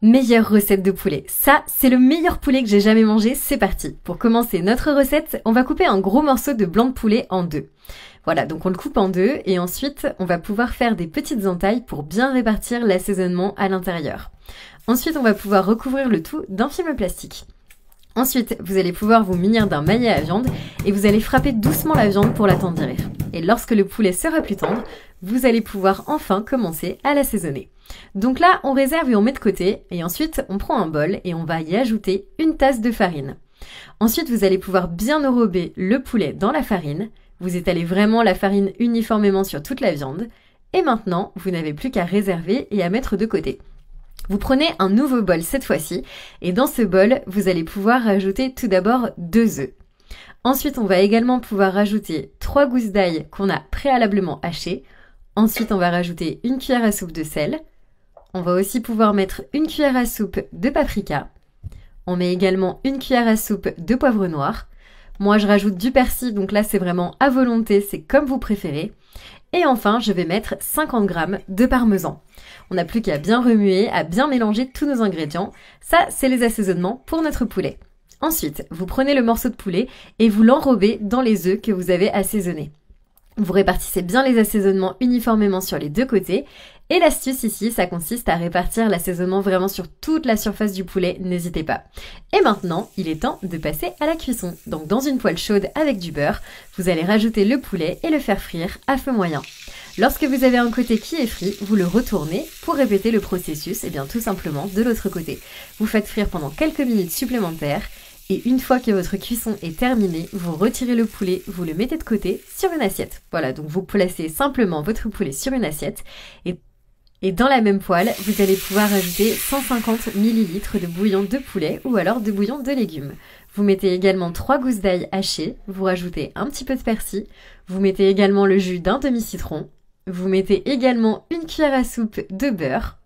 Meilleure recette de poulet. Ça, c'est le meilleur poulet que j'ai jamais mangé, c'est parti. Pour commencer notre recette, on va couper un gros morceau de blanc de poulet en deux. Voilà, donc on le coupe en deux et ensuite on va pouvoir faire des petites entailles pour bien répartir l'assaisonnement à l'intérieur. Ensuite, on va pouvoir recouvrir le tout d'un film plastique. Ensuite, vous allez pouvoir vous munir d'un maillet à viande et vous allez frapper doucement la viande pour la tendrir. Et lorsque le poulet sera plus tendre, vous allez pouvoir enfin commencer à l'assaisonner. Donc là, on réserve et on met de côté, et ensuite on prend un bol et on va y ajouter une tasse de farine. Ensuite, vous allez pouvoir bien enrober le poulet dans la farine. Vous étalez vraiment la farine uniformément sur toute la viande. Et maintenant, vous n'avez plus qu'à réserver et à mettre de côté. Vous prenez un nouveau bol cette fois-ci, et dans ce bol, vous allez pouvoir rajouter tout d'abord 2 œufs. Ensuite, on va également pouvoir rajouter 3 gousses d'ail qu'on a préalablement hachées. Ensuite, on va rajouter une cuillère à soupe de sel. On va aussi pouvoir mettre une cuillère à soupe de paprika. On met également une cuillère à soupe de poivre noir. Moi, je rajoute du persil, donc là, c'est vraiment à volonté, c'est comme vous préférez. Et enfin, je vais mettre 50 g de parmesan. On n'a plus qu'à bien remuer, à bien mélanger tous nos ingrédients. Ça, c'est les assaisonnements pour notre poulet. Ensuite, vous prenez le morceau de poulet et vous l'enrobez dans les œufs que vous avez assaisonnés. Vous répartissez bien les assaisonnements uniformément sur les deux côtés. Et l'astuce ici, ça consiste à répartir l'assaisonnement vraiment sur toute la surface du poulet, n'hésitez pas. Et maintenant, il est temps de passer à la cuisson. Donc dans une poêle chaude avec du beurre, vous allez rajouter le poulet et le faire frire à feu moyen. Lorsque vous avez un côté qui est frit, vous le retournez pour répéter le processus, et bien tout simplement de l'autre côté. Vous faites frire pendant quelques minutes supplémentaires. Et une fois que votre cuisson est terminée, vous retirez le poulet, vous le mettez de côté sur une assiette. Voilà, donc vous placez simplement votre poulet sur une assiette et dans la même poêle, vous allez pouvoir ajouter 150 ml de bouillon de poulet ou alors de bouillon de légumes. Vous mettez également 3 gousses d'ail hachées, vous rajoutez un petit peu de persil, vous mettez également le jus d'un demi-citron, vous mettez également une cuillère à soupe de beurre,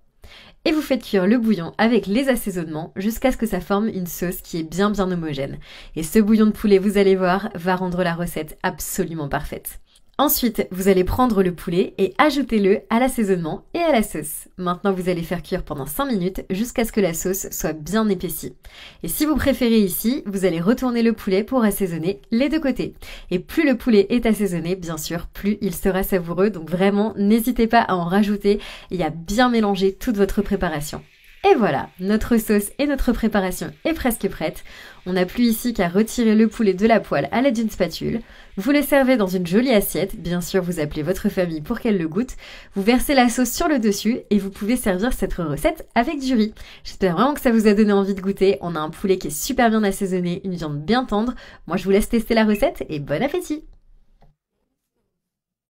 et vous faites cuire le bouillon avec les assaisonnements jusqu'à ce que ça forme une sauce qui est bien homogène. Et ce bouillon de poulet, vous allez voir, va rendre la recette absolument parfaite. Ensuite, vous allez prendre le poulet et ajoutez-le à l'assaisonnement et à la sauce. Maintenant, vous allez faire cuire pendant 5 minutes jusqu'à ce que la sauce soit bien épaissie. Et si vous préférez ici, vous allez retourner le poulet pour assaisonner les deux côtés. Et plus le poulet est assaisonné, bien sûr, plus il sera savoureux. Donc vraiment, n'hésitez pas à en rajouter et à bien mélanger toute votre préparation. Et voilà, notre sauce et notre préparation est presque prête. On n'a plus ici qu'à retirer le poulet de la poêle à l'aide d'une spatule. Vous le servez dans une jolie assiette, bien sûr vous appelez votre famille pour qu'elle le goûte. Vous versez la sauce sur le dessus et vous pouvez servir cette recette avec du riz. J'espère vraiment que ça vous a donné envie de goûter. On a un poulet qui est super bien assaisonné, une viande bien tendre. Moi je vous laisse tester la recette et bon appétit!